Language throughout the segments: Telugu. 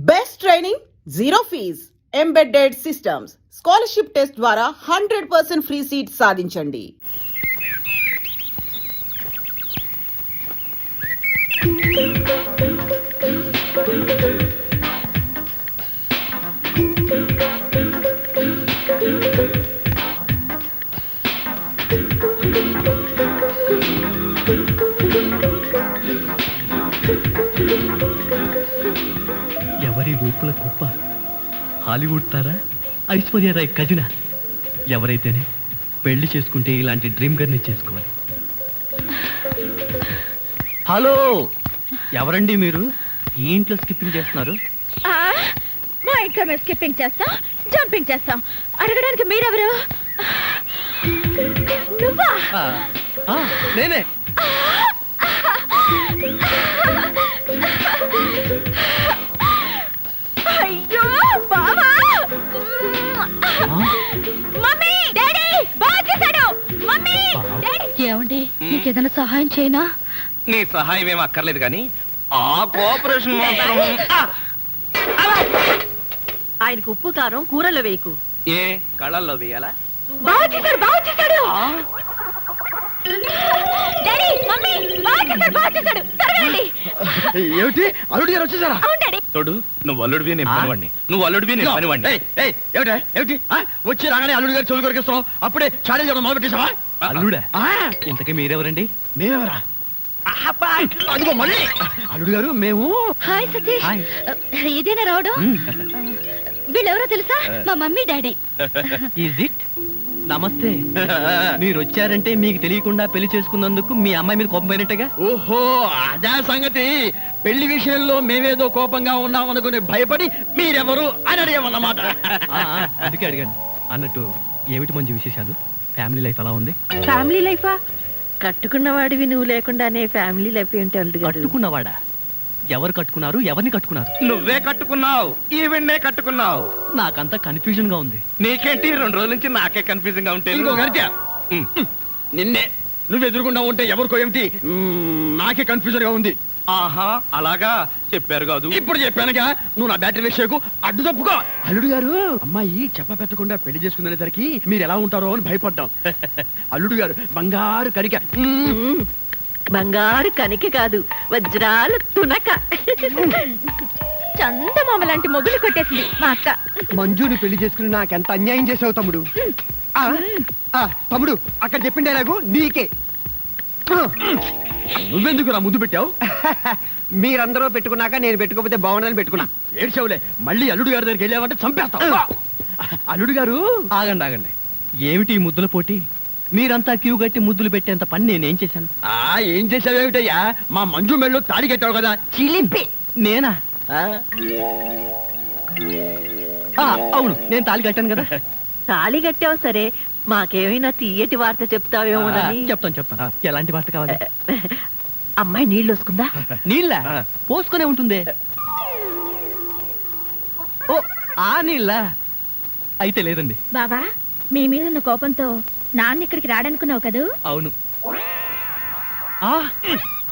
Best training, zero fees, embedded systems, scholarship test ద్వారా 100% ఫ్రీ సీట్ సాధించండి. ఎవరి ఊపుల కుప్ప? హాలీవుడ్ తారా, ఐశ్వర్య రాయ్ కజిన? ఎవరైతేనే పెళ్లి చేసుకుంటే ఇలాంటి డ్రీమ్ గర్ని చేసుకోవాలి. హలో, ఎవరండి మీరు? ఈ ఇంట్లో స్కిప్పింగ్ చేస్తున్నారు? మా ఇంట్లో మేము స్కిప్పింగ్ చేస్తాం, జంపింగ్ చేస్తాం. అడగడానికి మీరెవరు? నువ్వా? నేనే. అయ్యో బావా! మమ్మీ, డాడీ, బాగా చేశాడు. Mummy, daddy. ఏమండి, నీకేదైనా సహాయం చేయనా? నీ సహాయం ఏం అక్కర్లేదు కానీ ఆ కోఆపరేషన్ మాత్రం. ఆయనకు ఉప్పు కారం కూరలో వేయకు. ఏ కళ్ళల్లో వేయాలా? బాగా చేశాడు, బాగా చేశాడు. డాడీ, మమ్మీ, బాగా చేశాడు, బాగా చేశాడు. త్వరగా రండి. ఏమిటి అల్లుడు గారు వచ్చేసారా? అవును డాడీ. తోడు, నువ్వు అల్లుడివి నేను పనివాడిని, నువ్వు అల్లుడివి నేను పనివాడిని. ఏమిటి వచ్చి రాగానే అల్లుడు గారు చెవులు కొరికిస్తున్నావు? అప్పుడే చాడీ చేయడం మొదలు పెట్టేసావా? అల్లుడా? ఇంతకీ మీరెవరండి? మేమెవరా? అదిగో మళ్ళీ అల్లుడు గారు మేము. హాయ్ సతీష్. హాయ్. ఇదేనా రావడం? వీళ్ళెవరో తెలుసా? మా మమ్మీ డాడీ. Is it? నమస్తే. మీరు వచ్చారంటే మీకు తెలియకుండా పెళ్లి చేసుకున్నందుకు మీ అమ్మాయి మీద కోపం పోయినట్టుగా. ఓహో, అదే సంగతి. పెళ్లి విషయంలో మేమేదో కోపంగా ఉన్నాం అనుకుని భయపడి మీరెవరు అని అడిగామన్నమాట. అందుకే అడిగాను. అన్నట్టు ఏమిటి మంచి విశేషాలు? ఫ్యామిలీ లైఫ్ ఎలా ఉంది? ఫ్యామిలీ లైఫా? కట్టుకున్నవాడివి నువ్వు లేకుండానే ఫ్యామిలీ లైఫ్ ఏంటి అల్లుడు గారు? కట్టుకున్నవాడా? ఎవరు కట్టుకున్నారు? ఎవరిని కట్టుకున్నారు? నువ్వే కట్టుకున్నావు, ఈవెన్నే కట్టుకున్నావు. నాకంతా కన్ఫ్యూజన్ గా ఉంది. నీకేంటి 2 రోజుల నుంచి నాకే కన్ఫ్యూజన్ గా ఉంటే? ఇంకో గరిట నిన్నే నువ్వు ఎదురుకుండా ఉంటే ఎవరికో ఏమిటి నాకే కన్ఫ్యూజన్ గా ఉంది. ఆహా, అలాగా చెప్పారు కాదు. ఇప్పుడు చెప్పానుగా, నువ్వు నా బ్యాటరీ విషయకు అడ్డు తప్పుకో. అల్లుడు గారు, అమ్మాయి చెప్ప పెట్టకుండా పెళ్లి చేసుకునేసరికి మీరు ఎలా ఉంటారో అని భయపడ్డాం. అల్లుడు గారు బంగారు కరిక. బంగారు కనిక కాదు, వజ్రాలు తునక. చందమామ లాంటి మొగులు కొట్టేసింది మా అక్క. మంజుని పెళ్లి చేసుకుని నాకెంత అన్యాయం చేసావు తమ్ముడు. తమ్ముడు, అక్కడ చెప్పిన డైలాగు నీకే. నువ్వెందుకు నా ముద్దు పెట్టావు? మీరందరూ పెట్టుకున్నాక నేను పెట్టుకోకపోతే బాగుండదని పెట్టుకున్నా. ఏడ్చావులే, మళ్ళీ అల్లుడు గారి దగ్గరికి వెళ్ళావంటే చంపేస్తావు. అల్లుడు గారు, ఆగండి ఆగండి. ఏమిటి ఈ ముద్దుల పోటీ? మీరంతా క్యూ కట్టి ముద్దులు పెట్టేంత పని నేనేం చేశాను? ఏం చేసావేమిటయ్యా? మా మంజు మెళ్ళు తాడి కట్టావు కదా. చిలిపి. నేనా? అవును, నేను తాళి కట్టాను కదా. తాళి కట్టావు సరే, మాకేమైనా తీయటి వార్త చెప్తావేమో. చెప్తాను. ఎలాంటి వార్త కావాలి? అమ్మాయి నీళ్ళు వస్తుందా? నీళ్ళ పోసుకునే ఉంటుంది. ఓ, ఆ నీళ్ళ అయితే లేదండి. బాబా, మీ మీద ఉన్న కోపంతో నాన్న ఇక్కడికి రాడనుకున్నావు కదూ? అవును.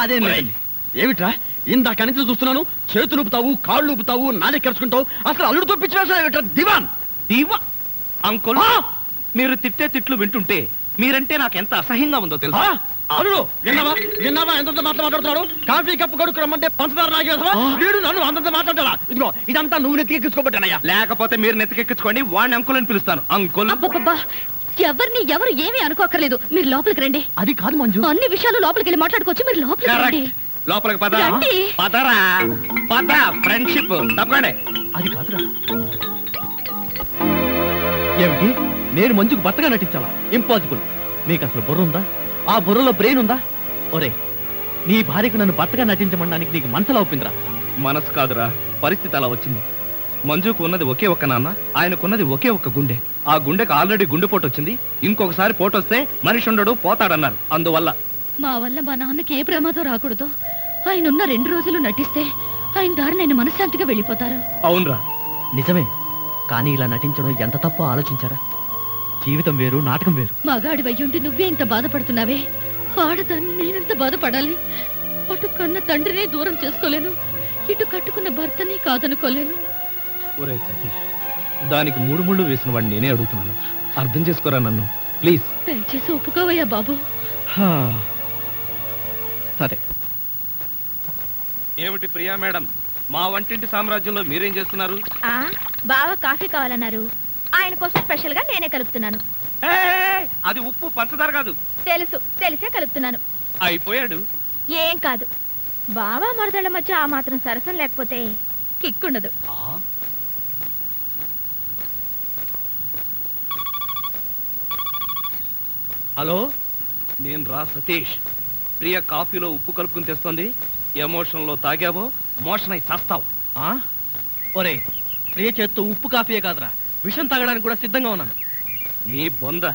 అదేం లేదండి. ఏమిట్రా ఇందాక నుంచి చూస్తున్నాను, చేతులు ఊపుతావు, కాళ్ళు ఊపుతావు, నాలుగు కరుచుకుంటావు. అసలు అల్లుడుతో పిచ్చి వేసా దివాన్ దీవా అంకుల్, మీరు తిట్టే తిట్లు వింటుంటే మీరంటే నాకు ఎంత అసహ్యంగా ఉందో తెలుసా? అల్లుడు, విన్నావా ఎంత మాట్లాడుతున్నాడు? కాఫీ కప్పు కొడుకు రమ్మంటే పంచదార నాగేదా? వీడు నన్ను అంతంత మాట్లాడాలా? ఇదిగో ఇదంతా నువ్వు నెత్తికెక్కించుకోబట్టానయ్యా. లేకపోతే మీరు నెత్తికెక్కించుకోండి, వాడిని అంకుల్ అని పిలుస్తాను. అంకుల్. ఎవరిని ఎవరు ఏమీ అనుకోకర్లేదు, మీరు లోపలికి రండి. అది కాదు మంజు, అన్ని విషయాలు లోపలికి వెళ్ళి మాట్లాడుకోవచ్చు. మీరు లోపలికి రండి. లోపలికి పద. రండి. పదరా, పద. ఫ్రెండ్షిప్ తప్పకండి. అది కాదురా. ఏమిటి, నేను మంజుకు భర్తగా నటించాలా? ఇంపాసిబుల్. మీకు అసలు బుర్ర ఉందా? ఆ బుర్రలో బ్రెయిన్ ఉందా? ఒరే, నీ భార్యకు నన్ను భర్తగా నటించమనడానికి నీకు మనసులా ఒప్పిందిరా? మనసు కాదురా, పరిస్థితి అలా వచ్చింది. మంజుకు ఉన్నది ఒకే ఒక్క నాన్న, ఆయనకున్నది ఒకే ఒక్క గుండె. ఆ గుండెకు ఆల్రెడీ గుండెపోటు వచ్చింది. ఇంకొకసారి పోటు వస్తే మనిషి ఉండడు, పోతాడన్నారు. అందువల్ల మా వల్ల మా నాన్నకి ఏ ప్రమాదం రాకూడదు. ఆయన ఉన్న 2 రోజులు నటిస్తే ఆయన దారి నేను మనశ్శాంతిగా వెళ్ళిపోతారు. అవునరా, నిజమే. కానీ ఇలా నటించడం ఎంత తప్పో ఆలోచించారా? జీవితం వేరు, నాటకం వేరు. మగాడి వయ్యుండి నువ్వే ఇంత బాధపడుతున్నావే, ఆడదాన్ని నేనెంత బాధపడాలి? అటు కన్న తండ్రినే దూరం చేసుకోలేను, ఇటు కట్టుకున్న భర్తని కాదనుకోలేను. ఒరే సతీష్, దానికి 3 ముళ్ళు వేసిన వాడిని నేనే అడుగుతున్నాను. అర్థం చేసుకోరా నన్ను ప్లీజ్. దయచేసి ఒప్పుకోవయ్యా బాబు. సరే. ఏమిటి ప్రియా మేడం, మా వంటింటి సామ్రాజ్యంలో మీరేం చేస్తున్నారు? బావ కాఫీ కావాలన్నారు, ఆయన కోసం స్పెషల్ గా నేనే కలుపుతున్నాను. అది ఉప్పు పంచదార కాదు. తెలిసే కలుపుతున్నాను. అయిపోయాడు. ఏం కాదు, బావ మరదళ్ళ మధ్య ఆ మాత్రం సరసం లేకపోతే కిక్కుండదు. హలో, నేను రా సతీష్. ప్రియ కాఫీలో ఉప్పు కలుపుకుని తెస్తుంది. ఎమోషన్ లో తాగావో మోషన్ అయి చేస్తావు. ఒరే, ప్రియ చేత్తో ఉప్పు కాఫీయే కాదురా, విషం తాగడానికి కూడా సిద్ధంగా ఉన్నాను. నీ బొంద.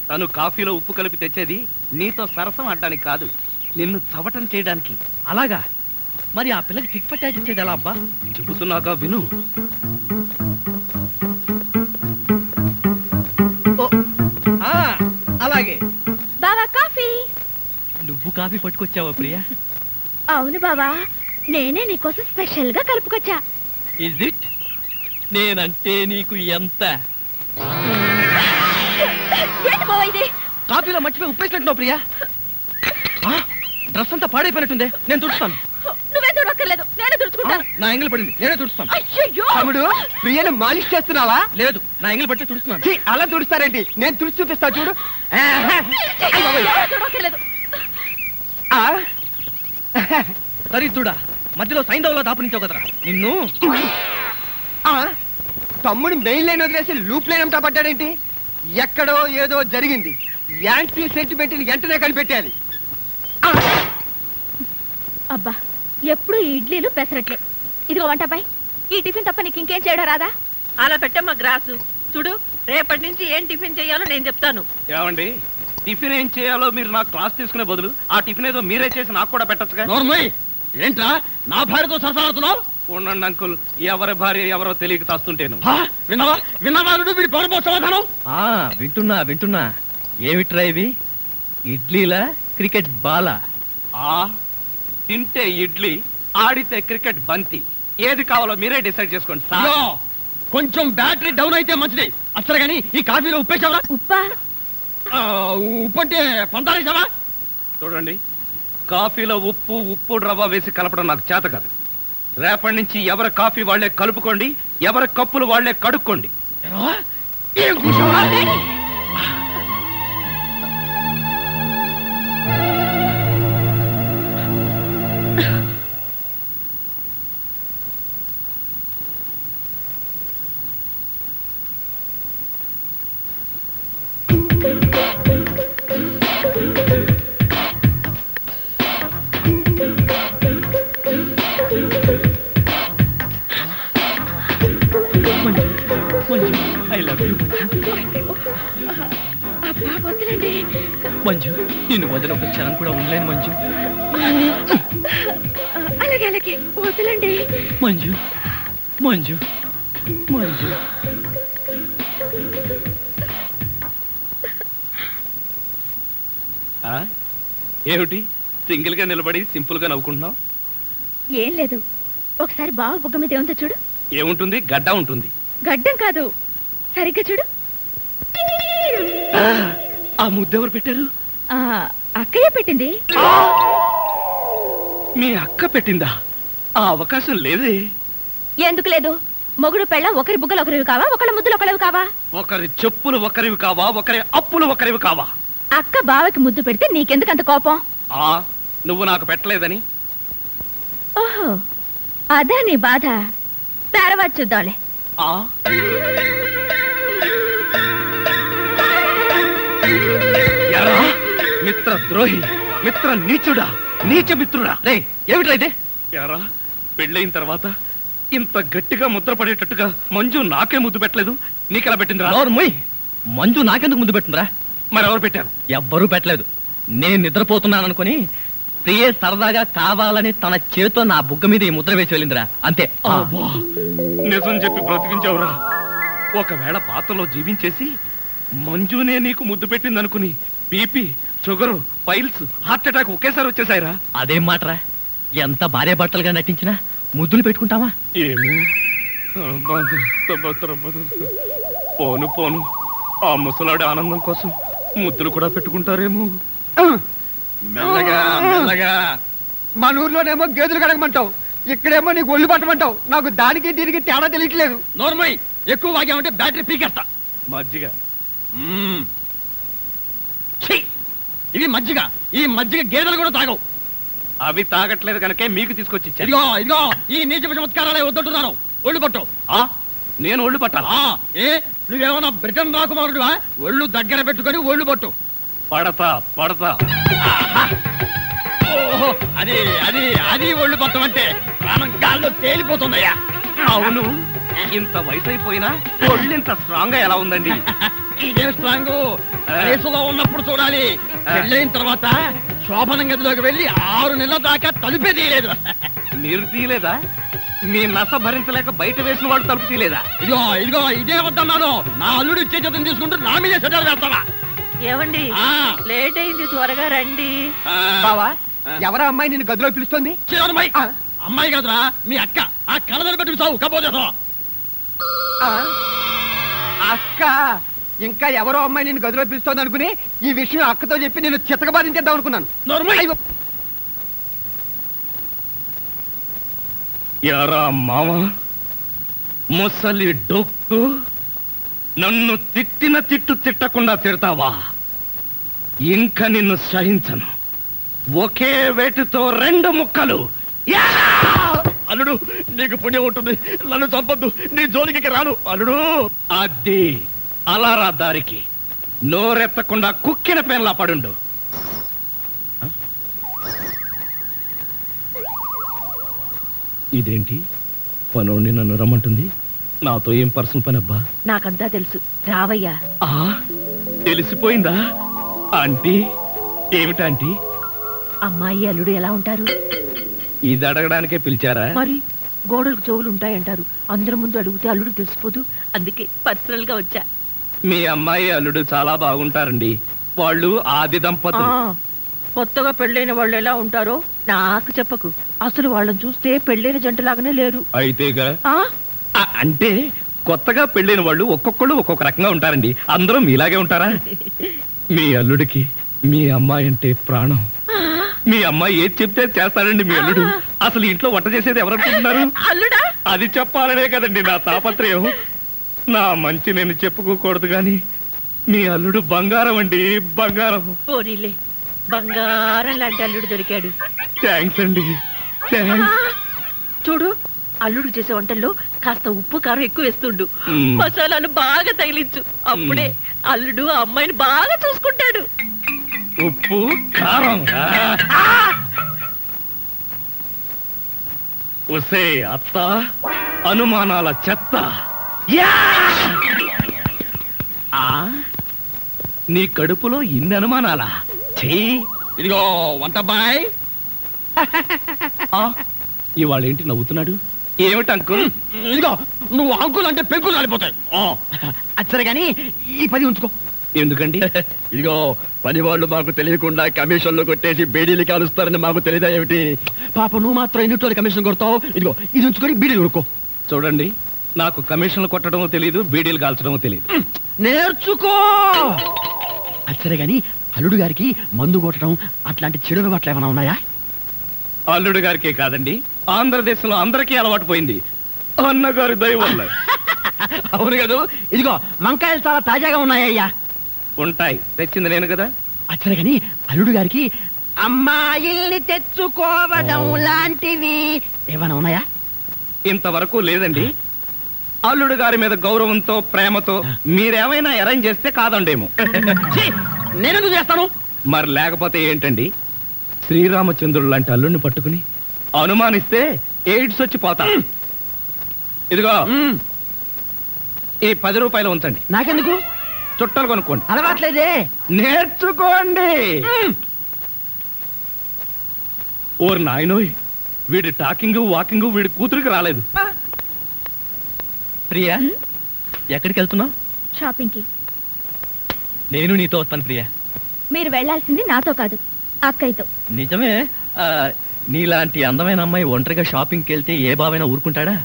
తను కాఫీలో ఉప్పు కలిపి తెచ్చేది నీతో సరసం ఆడడానికి కాదు, నిన్ను చవటం చేయడానికి. అలాగా? మరి ఆ పిల్లకి చిట్ పట్టాచి ఇచ్చేది ఎలా అబ్బా? చెబుతున్నాగా విను. అలాగే. బావా కాఫీ. నువ్వు కాఫీ పట్టుకొచ్చావా ప్రియా? అవును బావా, నేనే నీకోసం స్పెషల్ గా కలుపుకొచ్చా. Is it? నేనంటే నీకు ఎంత? ఏంటి బావా ఇది? కాఫీలో మర్చిపోయి ఉప్పేసినట్టున్నావు ప్రియా. డ్రెస్ అంతా పాడైపోయినట్టుందే, నేను తుడుస్తాను. నువ్వే తుడవక్కర్లేదు, నేనే తుడుచుకుంటాను. నా ఎంగిల్ పడింది, నేనే తుడుస్తాను. అయ్యయ్యో! తమ్ముడు, ప్రియను మాలిష్ చేస్తున్నావా? లేదు, నా ఎంగిల్ పట్టి తుడుస్తున్నాను. ఛీ, అలా తుడుస్తారేంటి? నేను తుడిచి చూపిస్తా చూడు. ఎవరు తుడవక్కర్లేదు. దరిద్రుడా, మధ్యలో సైంధవ్లో దాపునించావు కదరా నిన్ను. తమ్ముడు మెయిన్ లైన్ వదిలేసి లూప్ లైన్ అంతా పడ్డాడేంటి? ఎక్కడో ఏదో జరిగింది. యాంటీ సెంటిమెంట్ ని వెంటనే కనిపెట్టాలి. అబ్బా, ఎప్పుడు ఈ ఇడ్లీలు పెసరట్లే. ఇదిగో వంటపై ఈ టిఫిన్ తప్ప నీకు ఇంకేం చేయడం రాదా? అలా పెట్టమ్మా గ్రాసు. చూడు, రేపటి నుంచి ఏం టిఫిన్ చేయాలో నేను చెప్తాను. ఏమండి, టిఫిన్ ఏం చేయాలో మీరు నాకు క్లాస్ తీసుకునే బదులు ఆ టిఫిన్ ఏదో మీరే చేసి నాకు కూడా పెట్టచ్చుగా. ఏంట్రా నా భార్యతో సరసలాడుతున్నావు? ఉండండి అంకుల్, ఎవరి భార్య ఎవరో తెలియక తాస్తుంటేను. విన్నావా వీడి పౌరపో సమాధానం? వింటున్నా. ఏమిట్రా ఇవి? ఇడ్లీలా క్రికెట్ బాలా? తింటే ఇడ్లీ, ఆడితే క్రికెట్ బంతి. ఏది కావాలో మీరే డిసైడ్ చేసుకోండి సార్. కొంచెం బ్యాటరీ డౌన్ అయితే మంచిది. అసలు గానీ ఈ కాఫీలో ఉప్పేసావరా? ఉప్పా? ఉప్పు అంటే పందారేసావా? చూడండి, కాఫీలో ఉప్పు రవ్వ వేసి కలపడం నాకు చేత కాదు. రేపటి నుంచి ఎవరి కాఫీ వాళ్లే కలుపుకోండి, ఎవరి కప్పులు వాళ్లే కడుక్కోండి. I love you Manju. నిన్ను వదిలి ఒక క్షణం కూడా ఉండలేను మంజు. అలాగే వదలండి. మంజు. ఏమిటి సింగిల్ గా నిలబడి సింపుల్ గా నవ్వుకుంటున్నావు? ఏం లేదు, ఒకసారి బావ బుగ్గ మీద ఏముందో చూడు. ఏముంటుంది? గడ్డ ఉంటుంది. గడ్డం కాదు, సరిగ్గా చూడు. ఆ ముద్దెవరు పెట్టారు? అక్కయ్య పెట్టింది. మీ అక్క పెట్టిందా? ఆ అవకాశం లేదే. ఎందుకు లేదు? మొగుడు పెళ్ళ ఒకరి బుగ్గలు ఒకరివి కావా, ఒకళ్ళ ముద్దులు ఒకరివి కావా? ఒకరి చెప్పులు ఒకరివి కావా, ఒకరి అప్పులు ఒకరివి కావా? అక్క బావకి ముద్దు పెడితే నీకెందుకంత కోపం? నువ్వు నాకు పెట్టలేదని. ఓహో, అదా నీ బాధ. తర్వాత చూద్దాంలే. మిత్ర ద్రోహి, మిత్ర నీచుడా, నీచ మిత్రుడా. రే, ఏమిట్రా ఇదే? యారా, పెళ్ళయిన తర్వాత ఇంత గట్టిగా ముద్ర పడేటట్టుగా మంజు నాకే ముద్దు పెట్టలేదు, నీకెలా పెట్టిందిరా? మంజు నాకెందుకు ముద్దు పెట్టిందిరా? మరెవరు పెట్టారు? ఎవ్వరూ పెట్టలేదు. నేను నిద్రపోతున్నాను అనుకుని ప్రియే సరదాగా కావాలని తన చేతితో నా బుగ్గ మీద ఈ ముద్ర వేసి వెళ్ళిందిరా, అంతే. నిజం చెప్పి బ్రతికించావురా. ఒకవేళ పాతలో జీవించేసి మంజునే నీకు ముద్దు పెట్టింది అనుకుని BP, sugar, piles, heart attack ఒకేసారి వచ్చేసాయిరా. అదేం మాటరా? ఎంత భార్య భర్తలుగా నటించినా ముద్దులు పెట్టుకుంటావా? ఏమో పోను పోను ఆ ముసలాడి ఆనందం కోసం ముద్దులు కూడా పెట్టుకుంటారేమో. మెల్లగా మెల్లగా. మన ఊర్లోనేమో గేదెలు కడగమంటావు, ఇక్కడేమో నీకు ఒళ్ళు పట్టమంటావు. నాకు దానికి దీనికి తేడా తెలియట్లేదు. నోర్మై, ఎక్కువ వాగామంటే బ్యాటరీ పీకేస్తా. మజ్జిగ ఛీ! ఇవి మజ్జిగ. ఈ మజ్జిగ గేదెలు కూడా తాగవు. అవి తాగట్లేదు కనుకే మీకు తీసుకొచ్చి ఇచ్చాను. ఇదిగో ఇదిగో, ఈ నీచ చమత్కారాలే వద్దంటున్నాను. ఒళ్ళు పట్టు. నేను ఒళ్ళు పట్టాలా? ఏ నువ్వేమన్నా బ్రిటన్ రాకుమారుడువా? ఒళ్ళు దగ్గర పెట్టుకొని ఒళ్ళు పట్టు. పడతా పడతా. ఓహో, అది అది అది ఒళ్ళు పట్టం అంటే ప్రాణం గాల్లో తేలిపోతుందయ్యా. అవును, ఇంత వయసు అయిపోయినా ఒళ్ళు ఇంత స్ట్రాంగ్ గా ఎలా ఉందండి? ఇదేం స్ట్రాంగ్? వయసులో ఉన్నప్పుడు చూడాలి. పెళ్ళైన తర్వాత శోభనం గదిలోకి వెళ్ళి 6 నెలల దాకా తలుపే తీయలేదు. మీరు తీయలేదా? మీ నస భరించలేక బయట వేసిన వాడు తలుపు తీయలేదా? ఇదిగో ఇదిగో, ఇదే వద్దన్నాను. నా అల్లుడు ఇచ్చే చేతం తీసుకుంటూ నా మీదే సెటర్ వేస్తావా? ఏమండి ఆ. లేట్ అయింది, త్వరగా రండి. బావా, ఎవరా అమ్మాయి నిన్ను గదిలో పిలుస్తుంది? అమ్మాయి కాదురా, మీ అక్క. ఆ కళ్ళదర పెట్టుకు సావు కపోతే. అక్క? ఇంకా ఎవరో అమ్మాయి నిన్ను గదిలో పిలుస్తోంది అనుకుని ఈ విషయం అక్కతో చెప్పి నేను చితకబాధించేద్దాం అనుకున్నాను. యారా మామ, ముసలి డొక్కు, నన్ను తిట్టిన తిట్టు తిట్టకుండా తిడతావా? ఇంకా నిన్ను సహించను. ఒకే వేటితో 2 ముక్కలు. అల్లుడు, నీకు పుణ్యం ఉంటుంది. నన్ను చంపొద్దు. నీ జోలికి రాను అల్లుడు. అది అలారా దారికి. నోరెత్తకుండా కుక్కిన పెన్లా పడుండు. ఇదేంటి పనోడిని నన్ను రమ్మంటుంది? నాతో ఏం పర్సనల్ పని అబ్బా? నాకంతా తెలుసు, రావయ్యా. తెలిసిపోయిందా ఆంటీ? ఏమిటాంటీ? అమ్మాయి అల్లుడు ఎలా ఉంటారు? ఇది అడగడానికే పిలిచారా? మరి గోడలకు చెవులు ఉంటాయంటారు. అందరి ముందు అడిగితే అల్లుడు తెలిసిపోదు. అందుకే పర్సనల్ గా వచ్చా. మీ అమ్మాయి అల్లుడు చాలా బాగుంటారండి. వాళ్ళు ఆది దంపతులు. కొత్తగా పెళ్ళైన వాళ్ళు ఎలా ఉంటారో నాకు చెప్పకు. అసలు వాళ్ళని చూస్తే పెళ్ళైన జంటలాగానే లేరు. అయితేగా అంటే కొత్తగా పెళ్ళైన వాళ్ళు ఒక్కొక్కళ్ళు ఒక్కొక్క రకంగా ఉంటారండి. అందరూ మీలాగే ఉంటారా? మీ అల్లుడికి మీ అమ్మాయి అంటే ప్రాణం. మీ అమ్మాయి ఏది చెప్తే చేస్తాడండి మీ అల్లుడు. అసలు ఇంట్లో వంట చేసేది ఎవరనుకుంటున్నారు? అల్లుడా? అది చెప్పాలనే కదండి నా తాపత్రయం. నా మంచి నేను చెప్పుకోకూడదు గాని మీ అల్లుడు బంగారం అండి, బంగారం. పోనీలే, బంగారం లాంటి అల్లుడు దొరికాడు. థ్యాంక్స్ అండి, థ్యాంక్స్. చూడు, అల్లుడు చేసే వంటల్లో కాస్త ఉప్పు కారం ఎక్కువ వేస్తుండు. మసాలాలు బాగా తగిలించు. అప్పుడే అల్లుడు ఆ అమ్మాయిని బాగా చూసుకుంటాడు. ఉప్పు కారం ఒసే అత్త, అనుమానాల చెత్త. నీ కడుపులో ఇన్ని అనుమానాలా? ఇదిగో వంట బాయ్. ఇవాళ ఏంటి నవ్వుతున్నాడు? ఏమిటి అంకుల్? ఇదిగో, నువ్వు అంకుల్ అంటే పెంకులు రాలిపోతాయి. అచ్చరే గాని ఈ 10 ఉంచుకో. ఎందుకండి? ఇదిగో, పని వాళ్ళు మాకు తెలియకుండా కమిషన్లు కొట్టేసి బేడీలు కాలుస్తారని మాకు తెలియదా ఏమిటి? పాప నువ్వు మాత్రం ఎన్నిటోళ్ళు కమిషన్ కొడతావు. ఇదిగో, ఇది ఉంచుకొని బీడీలు కొనుక్కో. చూడండి, నాకు కమిషన్లు కొట్టడం తెలియదు, బీడీలు కాల్చడం తెలియదు. నేర్చుకో. అచ్చరే గాని అల్లుడు గారికి మందు కొట్టడం అట్లాంటి చెడు అలవాట్లు ఏమైనా ఉన్నాయా? అల్లుడు గారికే కాదండి, ఆంధ్రదేశంలో అందరికీ అలవాటు పోయింది. అన్నగారి దయ వల్ల. అవును కదా. ఇదిగో, వంకాయలు చాలా తాజాగా ఉన్నాయ్యా. ఉంటాయి, తెచ్చింది నేను కదా. అచ్చరే గాని అల్లుడు గారికి అమ్మాయిల్ని తెచ్చుకోవడం లాంటివి ఏమైనా ఉన్నాయా? ఇంతవరకు లేదండి. అల్లుడు గారి మీద గౌరవంతో, ప్రేమతో మీరేమైనా అరేంజ్ చేస్తే కాదండేమో. నేనెందుకు చేస్తాను? మరి లేకపోతే ఏంటండి? శ్రీరామచంద్రుడు లాంటి అల్లుడిని పట్టుకుని అనుమానిస్తే ఎయిడ్స్ వచ్చి పోతా. ఇదిగో, ఈ 10 రూపాయలు ఉంచండి. నాకెందుకు? చుట్టలు కొనుక్కోండి. అలవాట్లేదే. నేర్చుకోండి. ఓర్ నాయనోయ్, వీడి టాకింగ్ వాకింగ్ వీడి కూతురికి రాలేదు. ప్రియా, ఎక్కడికి వెళ్తున్నావు? షాపింగ్ కి. నేను నీతో వస్తాను ప్రియా. మీరు వెళ్ళాల్సింది నాతో కాదు, అక్కయ్యతో. నిజమే. నీలాంటి అందమైన అమ్మాయి ఒంటరిగా షాపింగ్కి వెళ్తే ఏ బావైనా ఊరుకుంటాడా?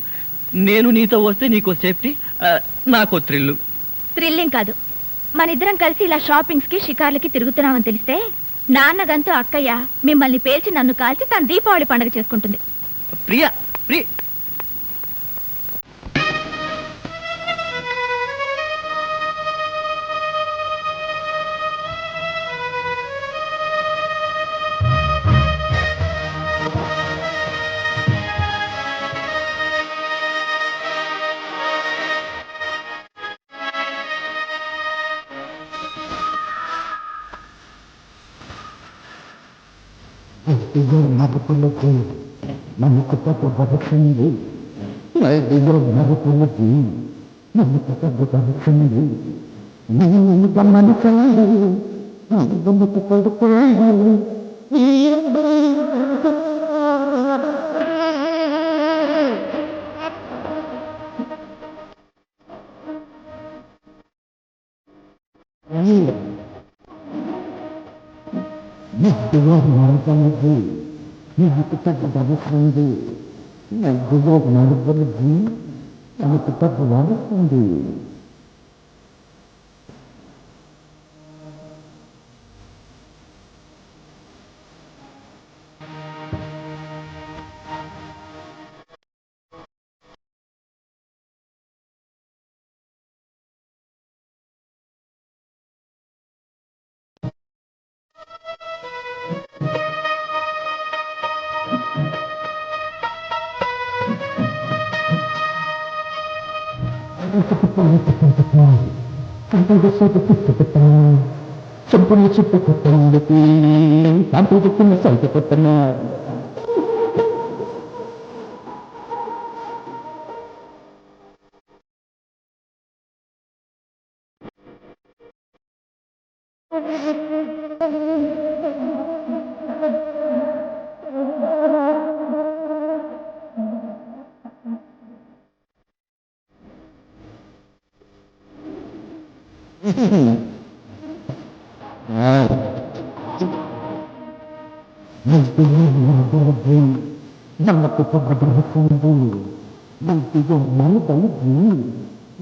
నేను నీతో వస్తే నీకో సేఫ్టీ, నాకో థ్రిల్లు. థ్రిల్లింగ్ కాదు, మన ఇద్దరం కలిసి ఇలా షాపింగ్స్ కి షికార్లకి తిరుగుతున్నామని తెలిస్తే నాన్నగంతూ అక్కయ్య మిమ్మల్ని పేల్చి నన్ను కాల్చి తన దీపావళి పండుగ చేసుకుంటుంది. ప్రియా, ప్రియ ఇదిగో మరుపులకి మనకు తగ్గు పడుతుంది, ఇదిగో మరుపులకి మనకు తగ్గు పడుతుంది, నేను గమనించాలి గమనిక పడుకోవాలి. ఇదిగో మరుపులకి మనకు తగ్గు పడుతుంది, ఇదిగో మరుపులకి మనకు తగ్గు పడుతుంది. చెంపుని చుట్టూ కొట్టందుకు సంపూర్ణ సైత కొట్టనా మనకు పగ్గుతుంది, మంచిగా మనకి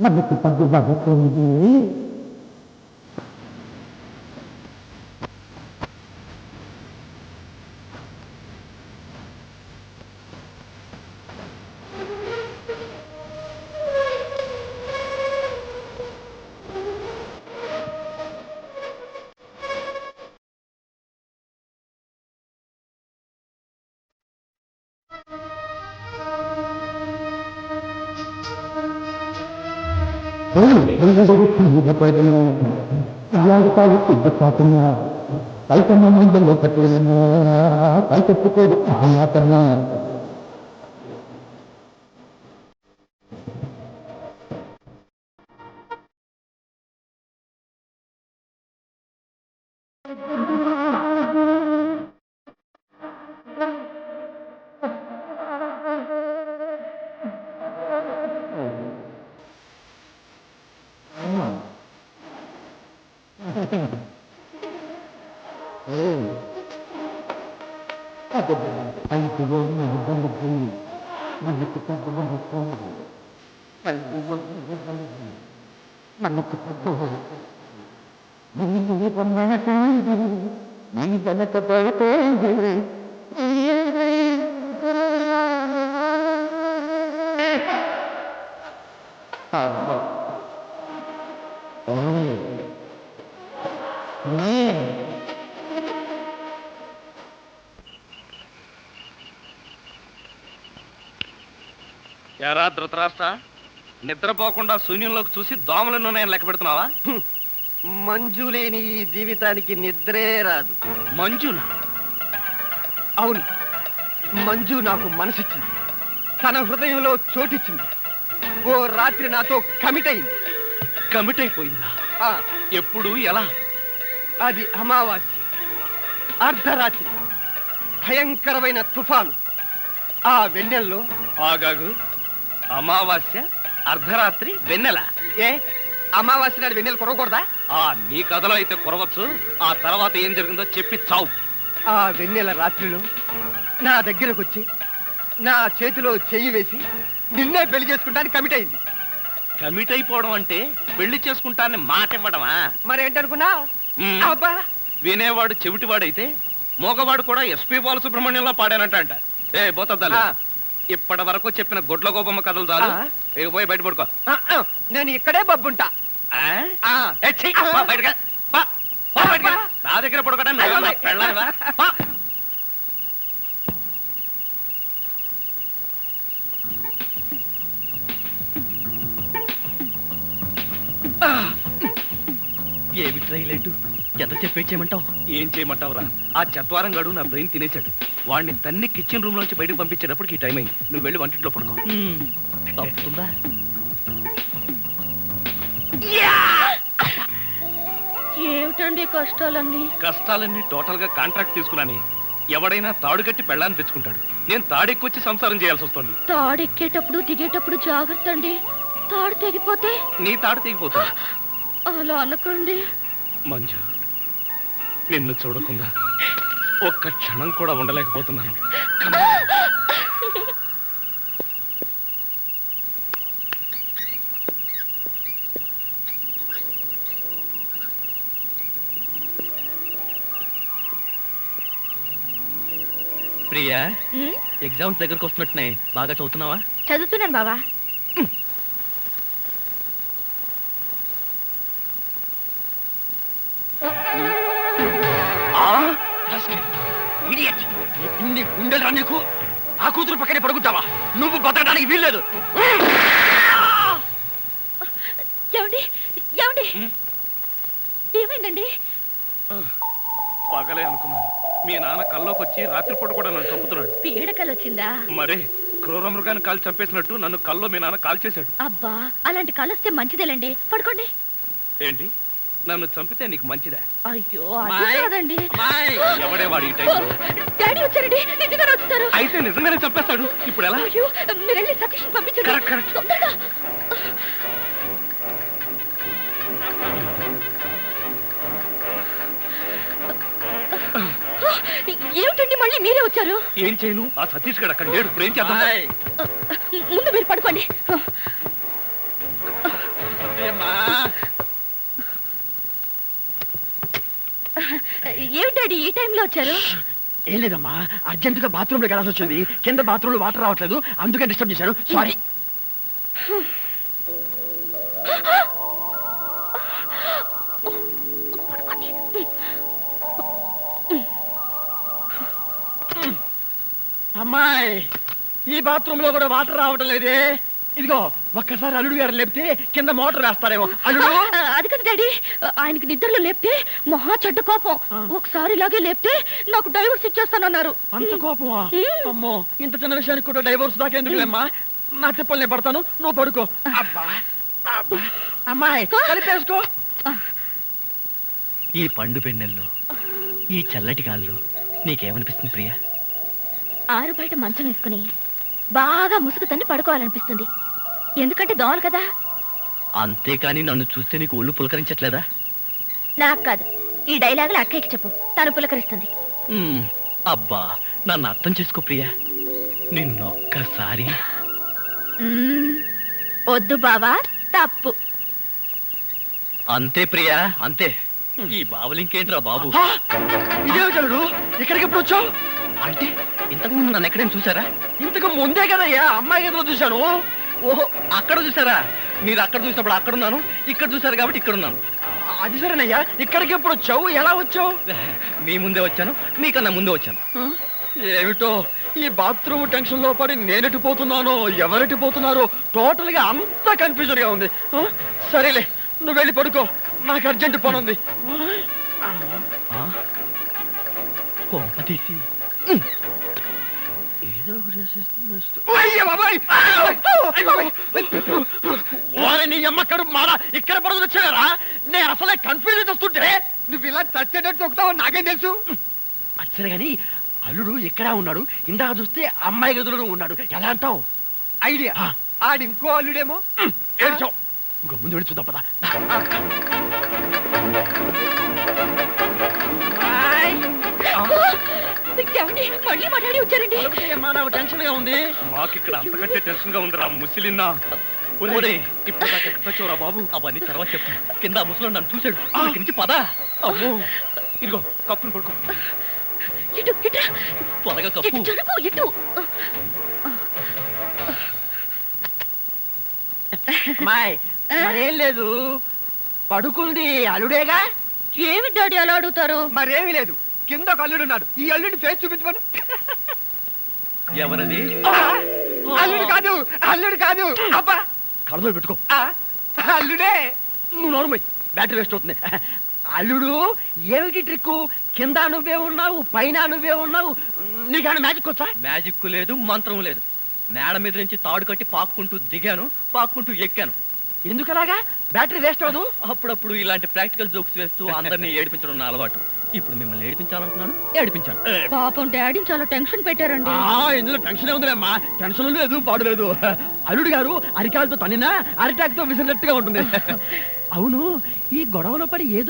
మనకు పగ్గు పడుతుంది. కల్పన మందులో కట్టుకున్నా కల్పెట్టుకోడు మాతన్నా ఎరా ధృతరాష్ట్ర, నిద్రపోకుండా శూన్యంలోకి చూసి దోమలను నేను లెక్క పెడుతున్నావా? మంజు లేని ఈ జీవితానికి నిద్రే రాదు. మంజునా? అవును, మంజు నాకు మనసిచ్చింది, తన హృదయంలో చోటిచ్చింది. ఓ రాత్రి నాతో కమిట్ అయింది. కమిట్ అయిపోయిందా? ఎప్పుడు, ఎలా? అది అమావాస్య, అర్ధరాత్రి, భయంకరమైన తుఫాను. ఆ వెన్నెల్లో ఆగాగు. అమావాస్య, అర్ధరాత్రి, వెన్నెల. ఏ అమావాస్య నాడు వెన్నెల కురవకూడదా? నీ కథలో అయితే కురవచ్చు. ఆ తర్వాత ఏం జరిగిందో చెప్పి చావు. ఆ వెన్నెల రాత్రిలో నా దగ్గరకు వచ్చి నా చేతిలో చెయ్యి వేసి నిన్నే పెళ్లి చేసుకుంటానికి కమిట్ అయింది. కమిట్ అయిపోవడం అంటే పెళ్లి చేసుకుంటానని మాట ఇవ్వడమా? మరేంటనుకున్నా? అబ్బా వినేవాడు చెవిటివాడైతే మోగవాడు కూడా ఎస్పి బాలసుబ్రహ్మణ్యంలో పాడానంట. ఏ బోతద్దాలు, ఇప్పటి వరకు చెప్పిన గొడ్ల గోపమ్మ కథలు చాలు. పోయి బయట పడుకో. నేను ఇక్కడే బబ్బుంటా. నా దగ్గర పడుకోవడం పెళ్ళావా? ఏమి ట్రైలెట్టు ఎంత చెప్పేచ్చేయమంటావు? ఏం చేయమంటావురా? ఆ చత్వారం గడు నా బ్రెయిన్ తినేశాడు. వాడిని తన్ని కిచెన్ రూమ్ నుంచి బయటకు పంపించేటప్పటికి ఈ టైం అయింది. నువ్వు వెళ్ళి వంటింట్లో పడుకో. తప్పుతుందా? ఏమిటండి కష్టాలన్నీ? కష్టాలన్నీ టోటల్ గా కాంట్రాక్ట్ తీసుకున్నాని. ఎవడైనా తాడు కట్టి పెళ్ళాన్ని తెచ్చుకుంటాడు. నేను తాడెక్కొచ్చి సంసారం చేయాల్సి వస్తుంది. తాడెక్కేటప్పుడు దిగేటప్పుడు జాగ్రత్త అండి. తాడు తెగిపోతే నీ తాడు తెగిపోతుంది. అలా అనకండి. మంజు, నిన్ను చూడకుండా ఒక్క క్షణం కూడా ఉండలేకపోతున్నాను. ప్రియా, ఎగ్జామ్స్ దగ్గరకు వస్తున్నట్టున్నాయి. బాగా చదువుతున్నావా? చదువుతున్నాను బావా. ఇన్ని గుండెలు నీకు. నా కూతురు పక్కనే పడుకుంటావా? నువ్వు బతకడానికి వీల్లేదు. ఏమండి ఏమండి ఏమైందండి? పగలే అనుకున్నాను. మీ నాన్న కల్లోకి వచ్చి రాత్రిపూట కూడా నన్ను చంపుతున్నాడు. పీడకలు వచ్చిందా? మరే క్రూర మృగాన్ని కాల్ చంపేసినట్టు నన్ను కల్లో మీ నాన్న కాల్ చేశాడు. అబ్బా, అలాంటి కలు వస్తే మంచిదేలండి. పడుకోండి. ఏంటి, నన్ను చంపితే నీకు మంచిదా? అయ్యో అది కాదండి. ఎవడే వాడు ఈ టైంలో? డాడీ వచ్చారండి. నిజంగానే వచ్చారు. అయితే నిజంగానే చంపేస్తాడు. ఇప్పుడు ఎలా? అయ్యో, మీరు వెళ్ళి సతీష్ పంపించండి. కరెక్ట్. తొందరగా. ఏమిటండి మళ్ళీ మీరే వచ్చారు? ఏం చేయను? ఆ సతీష్ గడు అక్కడ లేడు. ఇప్పుడు ఏం చేద్దాం? ముందు మీరు పడుకోండి. ఏమిటండి ఈ టైంలో వచ్చారు? ఏం లేదమ్మా, అర్జెంటుగా బాత్రూమ్ లోకి వెళ్ళాల్సి వచ్చింది. కింద బాత్రూమ్ లో వాటర్ రావట్లేదు, అందుకే డిస్టర్బ్ చేశాను. సారీ. అమ్మాయి, ఈ బాత్రూమ్ లో కూడా వాటర్ రావటం లేదే. ఇదిగో ఒక్కసారి అల్లుడు గారు లేపితే కింద మోటార్ వేస్తారేమో. అల్లుడు, అది కదా డాడీ, ఆయనకి నిద్రలో లేపితే మహా చెడ్డ కోపం. ఒకసారి ఇలాగే లేపితే నాకు డైవర్స్ ఇచ్చేస్తానన్నారు. అంత కోపమా? అమ్మో, ఇంత చిన్న విషయానికి కూడా డైవర్స్ దాకా ఎందుకులేమ్మా? నా చెప్పలు నేను పడతాను, నువ్వు పడుకో. అబ్బా అబ్బా. అమ్మాయి కలిపేసుకో. ఈ పండు పెన్నెల్లో, ఈ చల్లటి గాల్లో నీకేమనిపిస్తుంది ప్రియా? ఆరు బయట మంచం వేసుకుని బాగా ముసుగు తన్ని పడుకోవాలనిపిస్తుంది. ఎందుకంటే దోమలు కదా. అంతేకాని నన్ను చూస్తే నీకు ఒళ్ళు పులకరించట్లేదా? నాకు కాదు, ఈ డైలాగులు అక్కయ్యకి చెప్పు, తను పులకరిస్తుంది. అబ్బా, నన్ను అర్థం చేసుకో ప్రియా. నిన్నొక్కసారి. వద్దు బావా, తప్పు. అంతే ప్రియా, అంతే. ఈ బావులు ఇంకేంట్రా బాబు? ఇదే చలుడు, ఇక్కడికి ఎప్పుడు వచ్చావు? అంటే ఇంతకు ముందు నన్ను ఎక్కడైనా చూసారా? ఇంతకు ముందే కదయ్యా అమ్మాయి గదిలో చూశాను. ఓహో, అక్కడ చూసారా? మీరు అక్కడ చూసినప్పుడు అక్కడున్నాను, ఇక్కడ చూసారు కాబట్టి ఇక్కడున్నాను. అది సరేనయ్యా, ఇక్కడికి ఎప్పుడు వచ్చావు? ఎలా వచ్చావు? మీ ముందే వచ్చాను, మీకన్నా ముందే వచ్చాను. ఏమిటో ఈ బాత్రూమ్ టెన్షన్ లో పడి నేనెటు పోతున్నానో ఎవరెటు పోతున్నారో టోటల్ గా అంతా కన్ఫ్యూజన్ గా ఉంది. సరేలే, నువ్వు వెళ్ళి పడుకో, నాకు అర్జెంట్ పని ఉంది. కొంప తీసి నీ అమ్మక్కడు మారా ఇక్కడ పడుతుంది వచ్చారా? నేను అసలే కన్ఫ్యూజన్ వస్తుంటే నువ్వు ఇలా చచ్చేటట్టు తొక్కుతావు నాకేం తెలుసు. అసలే గాని అల్లుడు ఎక్కడా ఉన్నాడు? ఇందాక చూస్తే అమ్మాయి గదిలో ఉన్నాడు. ఎలా అంటావు? ఐడియా, ఆడి ఇంకో అల్లుడేమో. ఏడ్చావు, ఇంకో ముందు వెళ్ళి చూద్దాం పదా. ఏమండి? మళ్ళీ మా డాడీ వచ్చారండి. నాకు టెన్షన్ గా ఉంది. మాకు ఇక్కడ అంతకంటే టెన్షన్ గా ఉందిరా ముసిలిన్నా. ఒరే, ఇప్పుడు దాకా ఎక్కడ వచ్చావురా బాబు? అవన్నీ తర్వాత చెప్తాను. కింద ఆ ముసలోడు నన్ను చూశాడు. ఇక్కడి నుంచి పద. అమ్మో ఇదిగో కప్పును పడుకో. ఇటు ఇటు త్వరగా కప్పు. ఇటు జరుగు ఇటు. అమ్మాయి మరేం లేదు, పడుకుంది అల్లుడేగా. ఏమి డాడీ అలా అడుగుతారు? మరేమీ లేదు, కింద ఒక అల్లుడు ఉన్నాడు. ఈ అల్లుడిని ఫేస్ చూపించమని. ఎవరది? అల్లుడు కాదు, అల్లుడు కాదు. అబ్బా కళ్ళలో పెట్టుకో. అల్లుడే. నువ్వు నోరుమై, బ్యాటరీ వేస్ట్ అవుతుంది. అల్లుడు ఏమిటి ట్రిక్కు? కింద నువ్వే ఉన్నావు, పైన నువ్వే ఉన్నావు. నీకన్నా మ్యాజిక్ వచ్చా? మ్యాజిక్ లేదు, మంత్రం లేదు. మేడ మీద నుంచి తాడు కట్టి పాక్కుంటూ దిగాను, పాక్కుంటూ ఎక్కాను. ఎందుకలాగా? బ్యాటరీ వేస్ట్ అవదు. అప్పుడప్పుడు ఇలాంటి ప్రాక్టికల్ జోక్స్ వేస్తూ అందరినీ ఏడిపించడం నా అలవాటు. ఇప్పుడు మిమ్మల్ని ఏడిపించాలనుకున్నాను, ఏడిపించాను. పాపం డాడీని చాలా టెన్షన్ పెట్టారండి. ఇందులో టెన్షన్ ఉందిలేమ్మా. టెన్షన్ లేదు, పాడు లేదు. అల్లుడు గారు అరికాలతో తన్నినా అరిటాక్తో విసిరినట్టుగా ఉంటుంది. అవును, ఈ గొడవలో పడి ఏదో